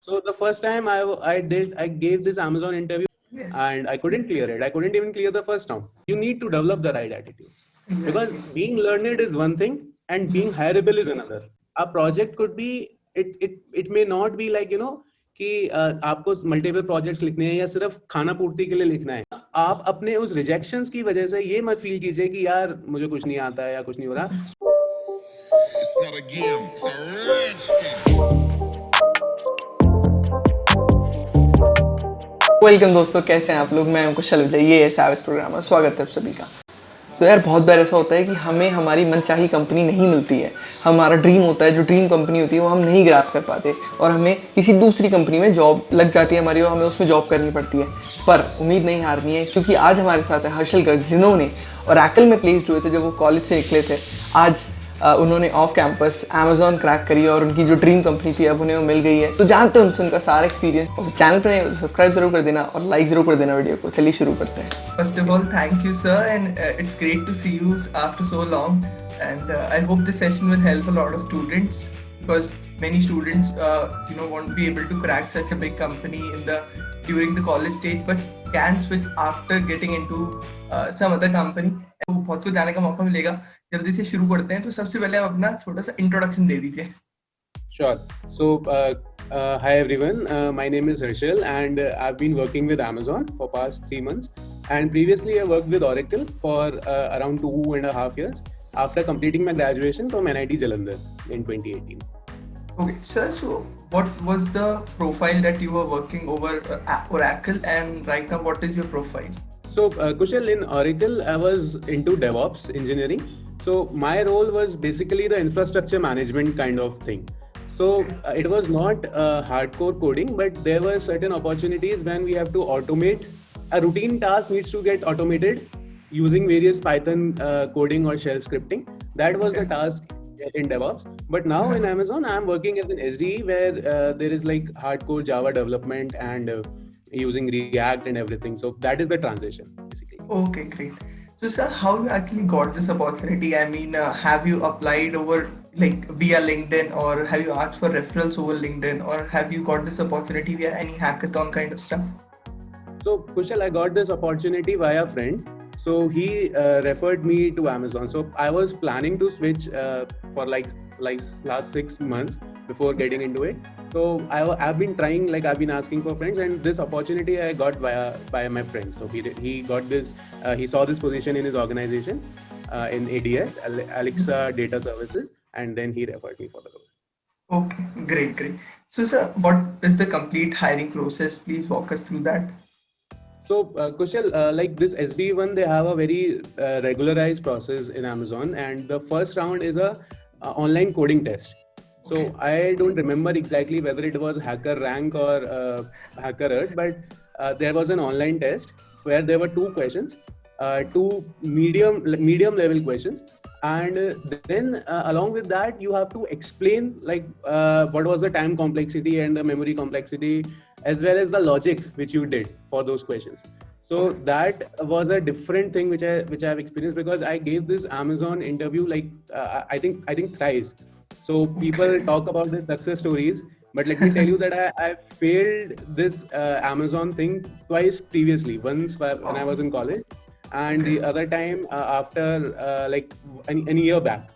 So the first time I gave this Amazon interview. Yes. And I couldn't clear it. I couldn't even clear the first round. You need to develop the right attitude. Exactly. Because being learned is one thing and being hireable is another. A project could be, it may not be like, कि आपको multiple projects लिखने हैं या सिर्फ खाना पूर्ति के लिए लिखना है. आप अपने उस रिजेक्शंस की वजह से ये मत फील कीजिए कि यार मुझे कुछ नहीं आता है या कुछ नहीं हो रहा. It's not a game, it's a rich thing. Welcome दोस्तों, कैसे हैं आप लोग. मैं कुशल विजय, ये है सैवेज प्रोग्रामर. स्वागत है आप सभी का. तो यार बहुत बार ऐसा होता है कि हमें हमारी मनचाही कंपनी नहीं मिलती है. हमारा ड्रीम होता है, जो ड्रीम कंपनी होती है वो हम नहीं ग्रैब कर पाते और हमें किसी दूसरी कंपनी में जॉब लग जाती है हमारी और हमें उसमें जॉब करनी पड़ती है. पर उम्मीद नहीं हारनी है, क्योंकि आज हमारे साथ है हर्षल गर्ग, जिन्होंने ओरेकल में प्लेस्ड हुए थे जब वो कॉलेज से निकले थे. आज उन्होंने ऑफ कैंपस अमेजोन क्रैक करी और उनकी जो ड्रीम कंपनी थी अब उन्हें वो मिल गई है. तो जानते हैं उनसे उनका सारा एक्सपीरियंस. चैनल पर सब्सक्राइब जरूर कर देना और लाइक जरूर कर देना वीडियो को. चलिए शुरू करते हैं. First of all thank you sir, and it's great to see you after so long, and I hope this session will help a lot of students, because many students won't be able to crack such a big company during the college stage, but can switch after getting into some other company. तो बहुत कुछ जाने का मौका मिलेगा. जल्दी से शुरू करते हैं. तो सबसे पहले आप अपना छोटा सा इंट्रोडक्शन दे दीजिए. Sure. So, hi everyone. My name is Harshal, and I've been working with Amazon for past 3 months. And previously, I worked with Oracle for around 2.5 years after completing my graduation from NIT Jalandhar in 2018. Okay, sir. So, what was the profile that you were working over Oracle, and right now, what is your profile? So, Kushal, in Oracle, I was into DevOps engineering. So, my role was basically the infrastructure management kind of thing. So, it was not hardcore coding, but there were certain opportunities when we have to automate. A routine task needs to get automated using various Python coding or shell scripting. That was the task in DevOps. But now in Amazon, I'm working as an SDE where there is like hardcore Java development and using React and everything. So that is the transition basically. Okay, great. So sir, how you actually got this opportunity? I mean, have you applied over like via LinkedIn, or have you asked for referrals over LinkedIn, or have you got this opportunity via any hackathon kind of stuff? So Kushal, I got this opportunity via a friend. So he referred me to Amazon. So I was planning to switch for like last 6 months before getting into it. So I've been trying, like I've been asking for friends, and this opportunity I got via my friend. So he got this, he saw this position in his organization in ADS, Alexa Data Services, and then he referred me for the role. Okay, great. So sir, what is the complete hiring process? Please walk us through that. So Kushal, like this SD1, they have a very regularized process in Amazon, and the first round is a online coding test. So okay. I don't remember exactly whether it was HackerRank or HackerEarth, but there was an online test where there were 2 questions, 2 medium level questions, and then along with that you have to explain like what was the time complexity and the memory complexity, as well as the logic which you did for those questions. So that was a different thing which I've experienced, because I gave this Amazon interview like I think thrice. So people talk about the success stories, but let me tell you that I failed this Amazon thing twice previously. Once when I was in college, and the other time after like a year back.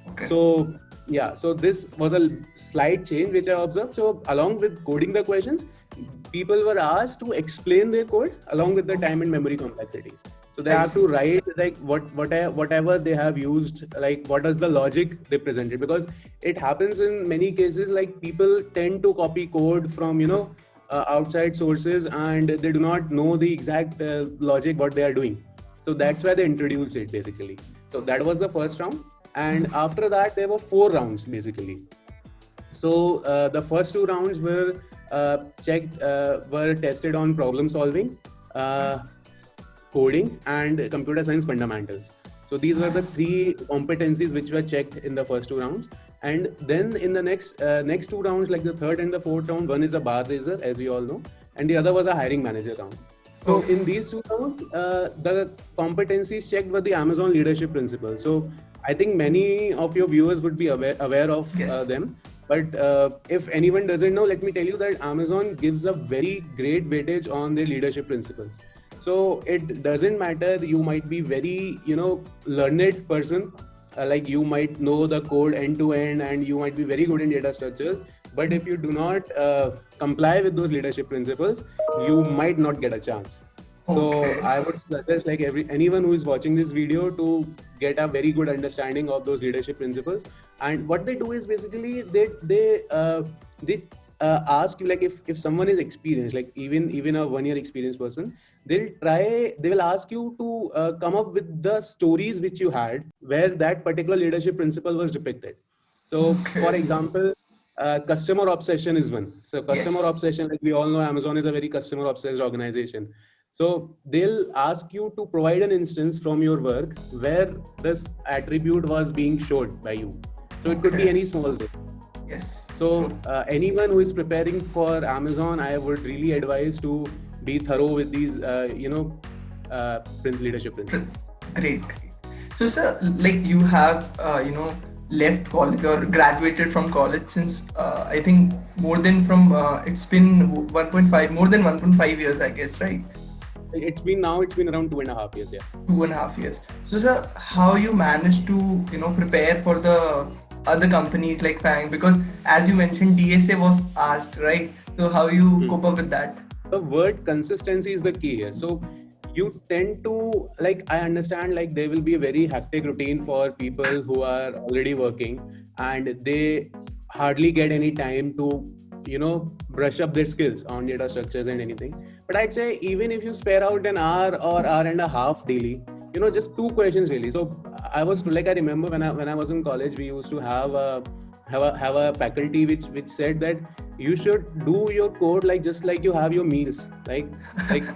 Okay. So yeah, so this was a slight change which I observed. So along with coding the questions, people were asked to explain their code along with the time and memory complexities. So they have to write like whatever they have used, like what is the logic they presented, because it happens in many cases like people tend to copy code from outside sources, and they do not know the exact logic what they are doing. So that's why they introduced it basically. So that was the first round, and after that there were 4 rounds basically. So the first 2 rounds were tested on problem solving, coding, and computer science fundamentals. So these were the 3 competencies which were checked in the first 2 rounds. And then in the next 2 rounds, like the third and the fourth round, one is a bar raiser, as we all know, and the other was a hiring manager round. So in these 2 rounds, the competencies checked were the Amazon leadership principles. So I think many of your viewers would be aware of them. But if anyone doesn't know, let me tell you that Amazon gives a very great weightage on their leadership principles. So it doesn't matter, you might be very, learned person, like you might know the code end to end and you might be very good in data structures. But if you do not comply with those leadership principles, you might not get a chance. So Okay. I would suggest like anyone who is watching this video to get a very good understanding of those leadership principles. And what they do is basically they ask you, like if someone is experienced, like even a 1 year experienced person, they will ask you to come up with the stories which you had where that particular leadership principle was depicted. So for Okay. example, customer obsession is one. So customer Yes. obsession, like we all know, Amazon is a very customer obsessed organization. So they'll ask you to provide an instance from your work where this attribute was being showed by you. So it could be Okay. any small thing. Yes. So anyone who is preparing for Amazon, I would really advise to be thorough with these, leadership principles. Great. So, sir, like you have, left college or graduated from college since I think more than it's been 1.5, more than 1.5 years, I guess, right? It's been around 2.5 years. Yeah. 2.5 years. So, sir, how you managed to, prepare for the other companies like Fang? Because as you mentioned, DSA was asked, right? So, how you cope up with that? The word consistency is the key here. So you tend to, like, I understand, like there will be a very hectic routine for people who are already working and they hardly get any time to brush up their skills on data structures and anything. But I'd say even if you spare out an hour or hour and a half daily, just 2 questions really. So I remember when I was in college, we used to have a faculty which said that you should do your code just like you have your meals, like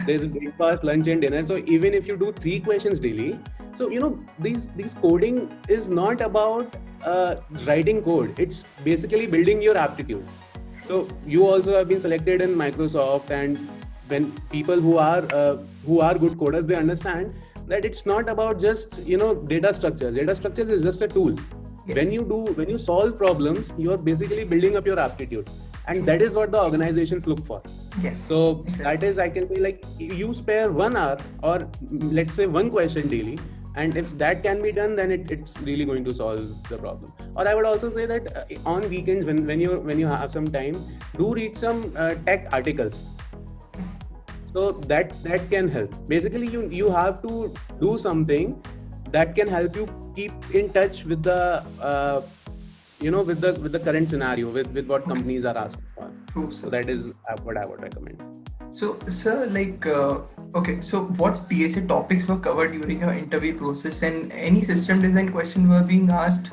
there's a breakfast, lunch and dinner. So even if you do 3 questions daily, so these coding is not about writing code, it's basically building your aptitude. So you also have been selected in Microsoft, and when people who are good coders, they understand that it's not about just data structures is just a tool. Yes. When you solve problems, you are basically building up your aptitude, and that is what the organizations look for. Yes. So exactly. that is, I can say, like you spare 1 hour or let's say 1 question daily, and if that can be done, then it's really going to solve the problem. Or I would also say that on weekends, when you have some time, do read some tech articles. So that can help. Basically, you have to do something that can help you keep in touch with the with the current scenario, with what companies are asking for. True, So sir. that is what I would recommend. So, sir, okay, so what TSA topics were covered during your interview process, and any system design question were being asked?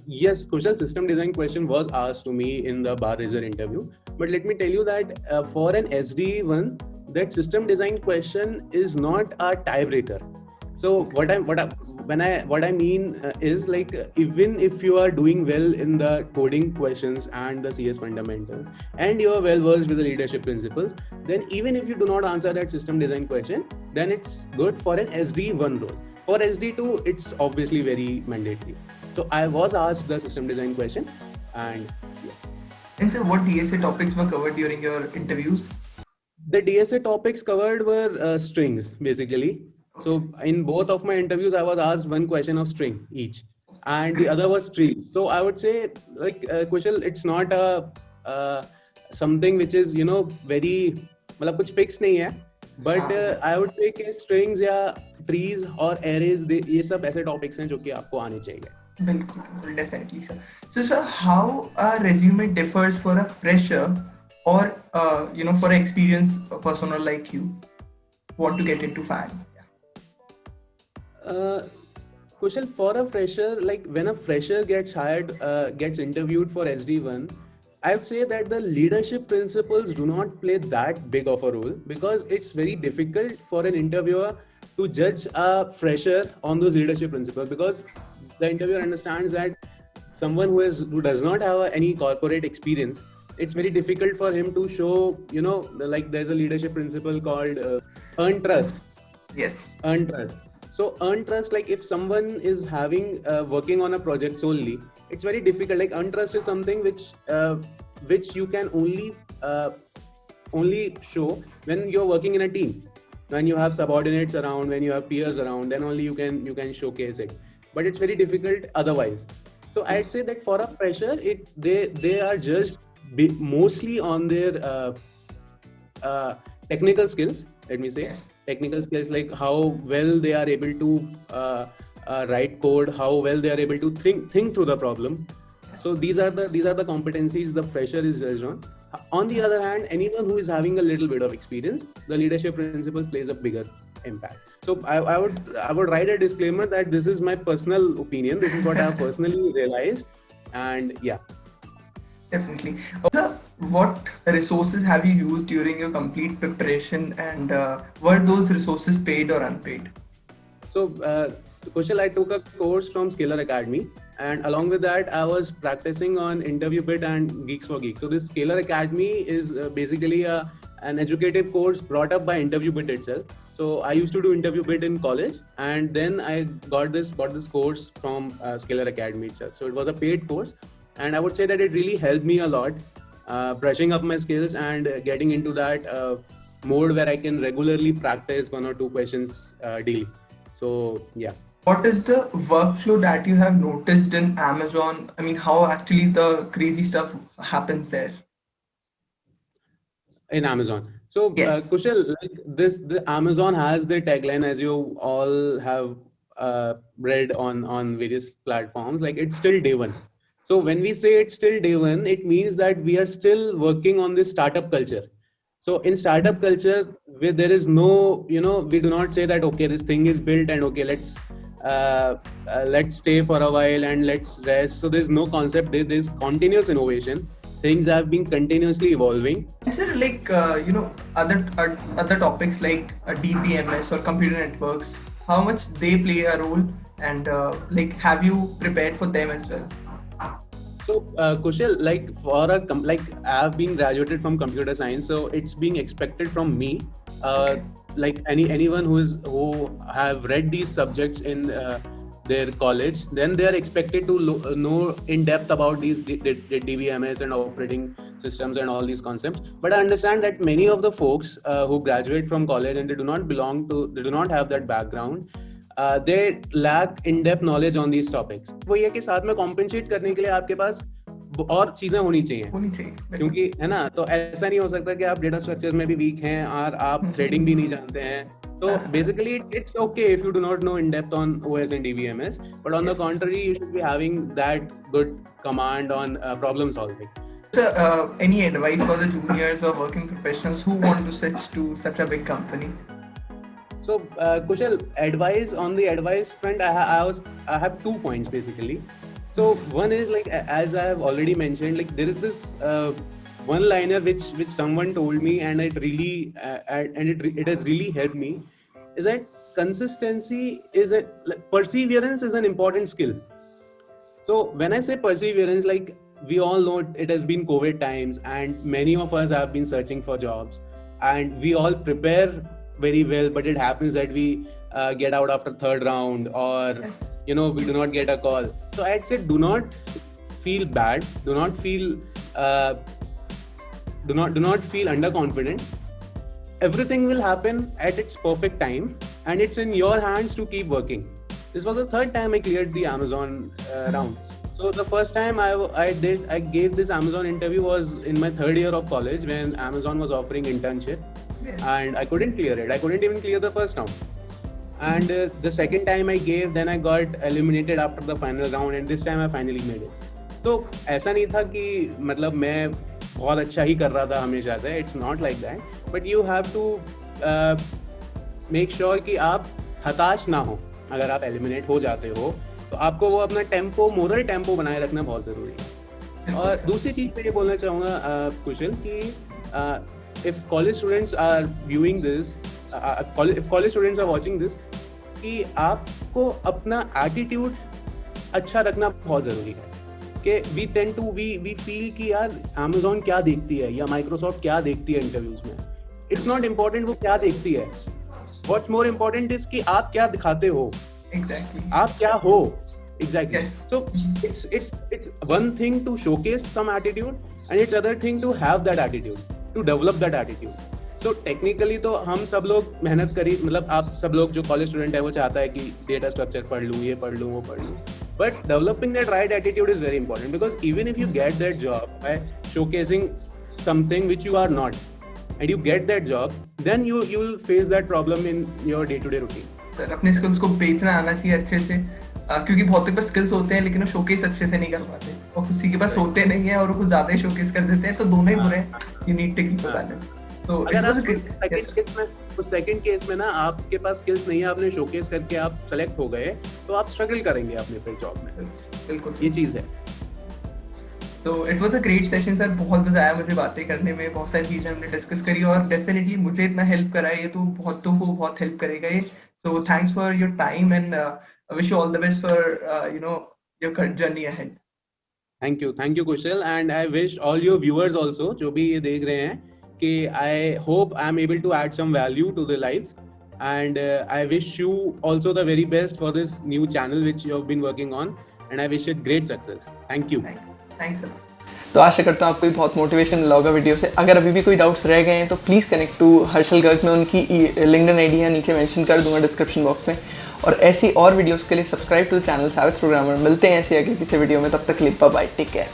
Yes, Kushal, system design question was asked to me in the bar raiser interview. But let me tell you that for an SD one, that system design question is not a tiebreaker. So what I mean is, like, even if you are doing well in the coding questions and the CS fundamentals, and you are well versed with the leadership principles, then even if you do not answer that system design question, then it's good for an SD1 role. For SD2, it's obviously very mandatory. So I was asked the system design question, and And sir, what DSA topics were covered during your interviews? the DSA topics covered were strings, basically. So in both of my interviews, I was asked 1 question of string each, and the other was trees. So I would say, like, Kushal, it's not a something which is very, मतलब कुछ fixed नहीं है. But I would say कि strings या trees और arrays, ये सब ऐसे topics हैं जो कि आपको आने चाहिए. Bilkul, definitely, sir. So, sir, how a resume differs for a fresher or for an experienced persona like you want to get into Fang? Kushal, for a fresher, like when a fresher gets hired, gets interviewed for SD1, I would say that the leadership principles do not play that big of a role, because it's very difficult for an interviewer to judge a fresher on those leadership principles, because the interviewer understands that someone who does not have any corporate experience, it's very difficult for him to show, like there's a leadership principle called earn trust. Yes. Earn trust. So earn trust, like if someone is working on a project solely, it's very difficult. Like untrust is something which you can only show when you're working in a team, when you have subordinates around, when you have peers around, then only you can showcase it. But it's very difficult otherwise. So I'd say that for a fresher, they are judged mostly on their technical skills. Let me say Yes. technical skills, like how well they are able to write code, how well they are able to think through the problem. So these are the competencies the fresher is judged on. On the other hand, anyone who is having a little bit of experience, the leadership principles plays a bigger impact. So I would write a disclaimer that this is my personal opinion. This is what I have personally realized, and yeah. Definitely. Also, what resources have you used during your complete preparation, and were those resources paid or unpaid? So, Kushal, I took a course from Scalar Academy, and along with that, I was practicing on Interview Bit and Geeks for Geeks. So, this Scalar Academy is basically an educative course brought up by Interview Bit itself. So, I used to do Interview Bit in college, and then I got this course from Scalar Academy itself. So, it was a paid course, and I would say that it really helped me a lot, brushing up my skills and getting into that mode where I can regularly practice 1 or 2 questions daily. So, yeah. What is the workflow that you have noticed in Amazon? I mean, how actually the crazy stuff happens there? In Amazon. So, Yes. Kushal, like the Amazon has their tagline, as you all have read on various platforms, like it's still day one. So when we say it's still day one, it means that we are still working on this startup culture. So in startup culture, where there is no, we do not say that, okay, this thing is built and okay, let's stay for a while and let's rest. So there's no concept. There's continuous innovation. Things have been continuously evolving. Is there like other topics like DBMS or computer networks? How much they play a role, and like have you prepared for them as well? So Kushal, like like I have been graduated from computer science, so it's being expected from me. Okay. Like anyone who have read these subjects in their college, then they are expected to know in depth about these DBMS and operating systems and all these concepts. But I understand that many of the folks who graduate from college and they do not have that background. They lack in-depth knowledge on these topics. वो ये कि साथ में compensate करने के लिए आपके पास और चीजें होनी चाहिए, क्योंकि है ना, तो ऐसा नहीं हो सकता कि आप डेटा स्ट्रक्चर्स में भी वीक हैं और आप थ्रेडिंग भी नहीं जानते हैं. So basically, it's okay if you do not know in depth on OS and DBMS, but on the contrary, you should be having that good command on problem solving. So, any advice for the juniors or working professionals who want to switch to such a big company? So, Kushal, on the advice front, I have 2 points basically. So one is, like, as I have already mentioned, like there is this one liner which someone told me, and it really it has really helped me, is that consistency perseverance is an important skill. So when I say perseverance, like we all know it has been COVID times and many of us have been searching for jobs, and we all prepare very well, but it happens that we get out after 3rd round, or Yes. we do not get a call. So I'd say do not feel bad, do not feel underconfident. Everything will happen at its perfect time, and it's in your hands to keep working. This was the 3rd time I cleared the Amazon round. So the first time I gave this Amazon interview was in my 3rd year of college, when Amazon was offering internship. Yes. And I couldn't clear it. I couldn't even clear the first round. And the second time I gave, then I got eliminated after the final round, and this time I finally made it. So ऐसा नहीं था कि मतलब मैं बहुत अच्छा ही कर रहा था हमेशा से. It's not like that. But you have to make sure कि आप हताश ना हो. अगर आप eliminate हो जाते हो, तो आपको वो अपना टेम्पो, मोरल टेम्पो बनाए रखना बहुत जरूरी है. और दूसरी चीज मैं ये बोलना चाहूँगा कुशल कि if college students are viewing this, if college students are watching this, कि आपको अपना attitude अच्छा रखना बहुत जरूरी है. कि we feel कि यार Amazon क्या देखती है या Microsoft क्या देखती है इंटरव्यूज में. It's not important वो क्या देखती है. What's more important is कि आप क्या दिखाते हो. Exactly. आप क्या हो. Exactly. Yeah. So it's one thing to showcase some attitude, and it's other thing to have that attitude, to develop that attitude. So technically तो हम सब लोग मेहनत करी, मतलब आप सब लोग जो कॉलेज स्टूडेंट है वो चाहता है कि डेटा स्ट्रक्चर पढ़ लूँ, ये पढ़ लूँ, वो पढ़ लूँ. But developing that right attitude is very important, because even if you get that job by showcasing something which you are not, and you get that job, then you will face that problem in your day-to-day routine. Sir अपने skills को बेचना आना चाहिए अच्छे से, क्योंकि बहुत के पास स्किल्स होते हैं लेकिन वो शोकेस अच्छे से नहीं कर पाते, और किसी के पास होते नहीं है और वो कुछ ज्यादा ही शोकेस कर देते हैं, तो दोनों ही बुरे हैं. You need take it balance. तो अगर आप सेकंड केस में ना आपके पास स्किल्स नहीं है, आपने शोकेस करके आप सेलेक्ट हो गए, तो आप स्ट्रगल करेंगे अपने फिर जॉब में. बिल्कुल ये चीज है. तो it was a great session sir, बहुत मजा आया मुझे बातें करने में, बहुत सारी चीजें हमने डिस्कस करी, और डेफिनेटली मुझे इतना हेल्प करा है ये, तो बहुतों को बहुत हेल्प करेगा ये. So thanks for your time, and I wish you all the best for your journey ahead. Thank you Kushal, and I wish all your viewers also जो भी ये देख रहे हैं कि I hope I am able to add some value to the lives, and I wish you also the very best for this new channel which you have been working on, and I wish it great success. Thank you. Thanks sir. तो आशा करता हूँ आपको भी बहुत motivation मिला होगा video से. अगर अभी भी कोई डाउट्स रह गए हैं तो please connect to Harshal Garg. मैं उनकी लिंक्डइन आईडी यहाँ नीचे मेंशन कर दूंगा डिस्क्रिप्शन बॉक्स में. और ऐसी और वीडियोस के लिए सब्सक्राइब टू द चैनल सावित प्रोग्रामर. मिलते हैं ऐसी आगे किसी वीडियो में, तब तक के लिए बाय बाय, टेक केयर.